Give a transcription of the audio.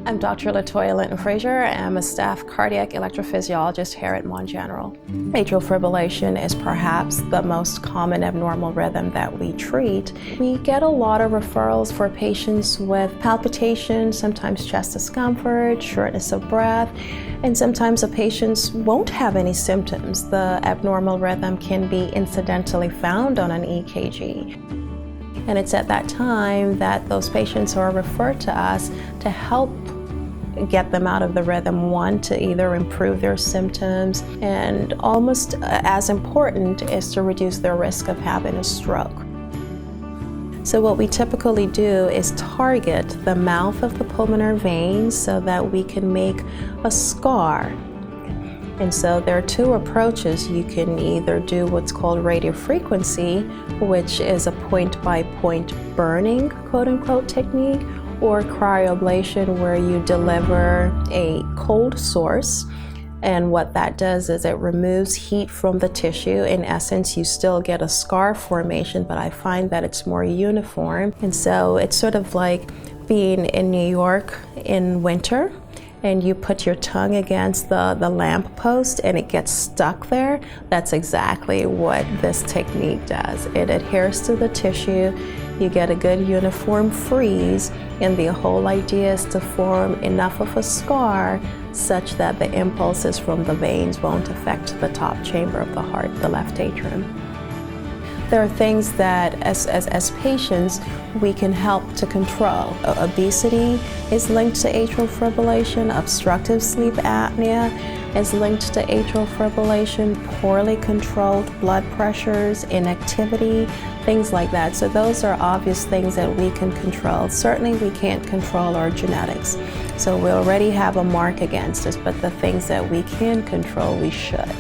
I'm Dr. Latoya Linton-Frazier. I'm a staff cardiac electrophysiologist here at Mon General. Atrial fibrillation is perhaps the most common abnormal rhythm that we treat. We get a lot of referrals for patients with palpitations, sometimes chest discomfort, shortness of breath, and sometimes the patients won't have any symptoms. The abnormal rhythm can be incidentally found on an EKG. And it's at that time that those patients are referred to us to help get them out of the rhythm. One, to either improve their symptoms, and almost as important is to reduce their risk of having a stroke. So what we typically do is target the mouth of the pulmonary veins so that we can make a scar. And so there are two approaches. You can either do what's called radiofrequency, which is a point-by-point burning, quote-unquote, technique, or cryoablation, where you deliver a cold source. And what that does is it removes heat from the tissue. In essence, you still get a scar formation, but I find that it's more uniform. And so it's sort of like being in New York in winter, and you put your tongue against the lamp post and it gets stuck there. That's exactly what this technique does. It adheres to the tissue, you get a good uniform freeze, and the whole idea is to form enough of a scar such that the impulses from the veins won't affect the top chamber of the heart, the left atrium. There are things that as patients we can help to control. Obesity is linked to atrial fibrillation, obstructive sleep apnea is linked to atrial fibrillation, poorly controlled blood pressures, inactivity, things like that. So those are obvious things that we can control. Certainly we can't control our genetics. So we already have a mark against us, but the things that we can control, we should.